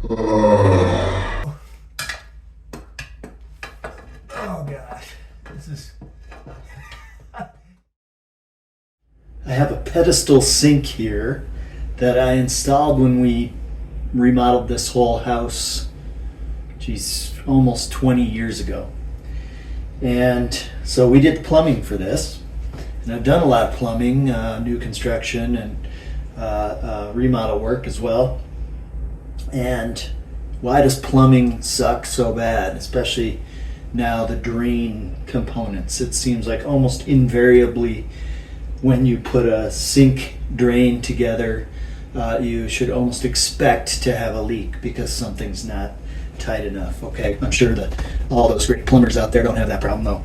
Oh gosh, this is... I have a pedestal sink here that I installed when we remodeled this whole house, geez, almost 20 years ago. And so we did the plumbing for this. And I've done a lot of plumbing, new construction and remodel work as well. And why does plumbing suck so bad, especially now the drain components? It seems like almost invariably when you put a sink drain together, you should almost expect to have a leak because something's not tight enough. Okay, I'm sure that all those great plumbers out there don't have that problem though.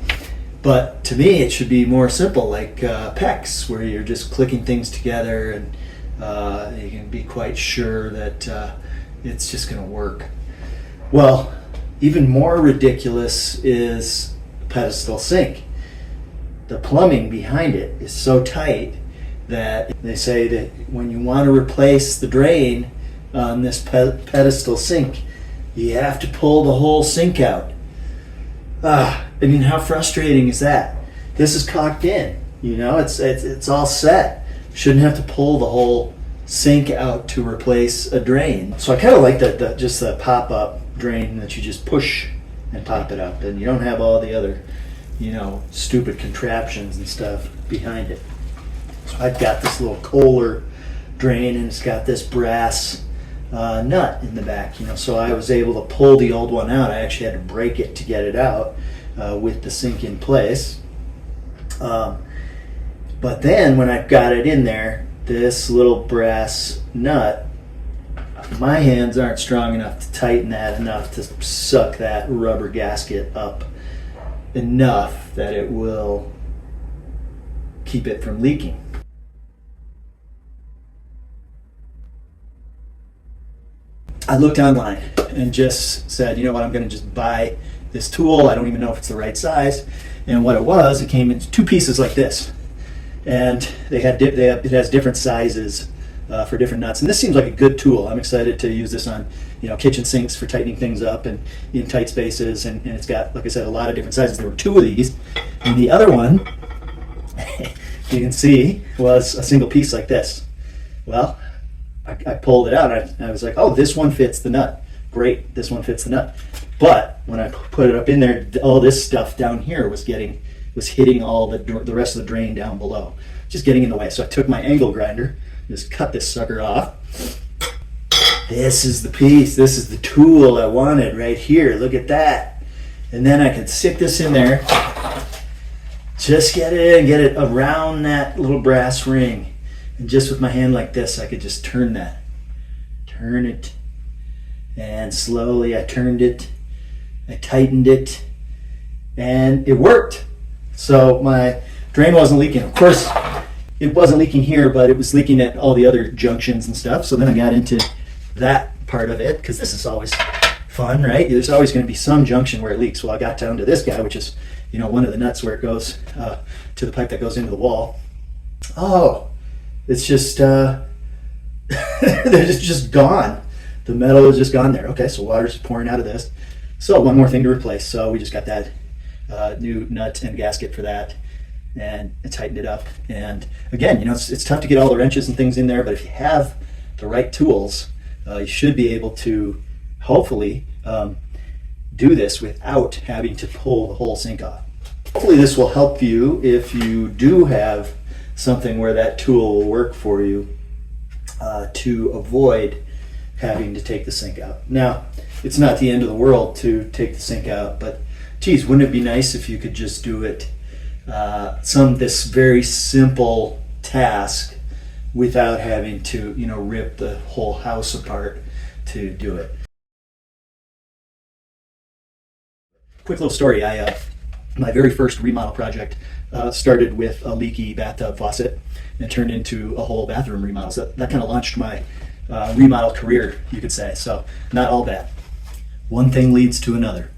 But to me, it should be more simple, like PEX, where you're just clicking things together and you can be quite sure that it's just going to work. Well, even more ridiculous is Pedestal sink. The plumbing behind it is so tight that they say that when you want to replace the drain on this Pedestal sink, you have to pull the whole sink out. I mean, how frustrating is that? This is cocked in, you know, it's all set. Shouldn't have to pull the whole sink out to replace a drain. So I kind of like that, just the pop-up drain that you just push and pop it up, and you don't have all the other, you know, stupid contraptions and stuff behind it. So I've got this little Kohler drain, and it's got this brass nut in the back, you know, so I was able to pull the old one out. I actually had to break it to get it out with the sink in place. But then when I got it in there, this little brass nut, my hands aren't strong enough to tighten that enough to suck that rubber gasket up enough that it will keep it from leaking. I looked online and just said, you know what, I'm going to just buy this tool. I don't even know if it's the right size. And what it was, it came in two pieces like this. And it has different sizes for different nuts. And this seems like a good tool. I'm excited to use this on, you know, kitchen sinks for tightening things up and in tight spaces. And it's got, like I said, a lot of different sizes. There were two of these. And the other one, you can see, was a single piece like this. Well, I pulled it out and I was like, oh, this one fits the nut. Great, this one fits the nut. But when I put it up in there, all this stuff down here was hitting all the rest of the drain down below, just getting in the way. So I took my angle grinder, just cut this sucker off. This is the piece, this is the tool I wanted right here. Look at that. And then I could stick this in there, just get it in, get it around that little brass ring. And just with my hand like this, I could just turn it. And slowly I turned it, I tightened it, and it worked. So my drain wasn't leaking. Of course, it wasn't leaking here, but it was leaking at all the other junctions and stuff. So then I got into that part of it, because this is always fun, right? There's always going to be some junction where it leaks. Well, I got down to this guy, which is, you know, one of the nuts where it goes to the pipe that goes into the wall. Oh, it's just, they're just gone. The metal is just gone there. Okay, so water's pouring out of this. So one more thing to replace. So we just got that new nut and gasket for that, and tightened it up. And again, you know, it's tough to get all the wrenches and things in there, but if you have the right tools, you should be able to hopefully do this without having to pull the whole sink off. Hopefully this will help you if you do have something where that tool will work for you to avoid having to take the sink out. Now, it's not the end of the world to take the sink out, but geez, wouldn't it be nice if you could just do it, this very simple task without having to, you know, rip the whole house apart to do it. Quick little story. My very first remodel project started with a leaky bathtub faucet and turned into a whole bathroom remodel. So that kind of launched my remodel career, you could say. So not all bad. One thing leads to another.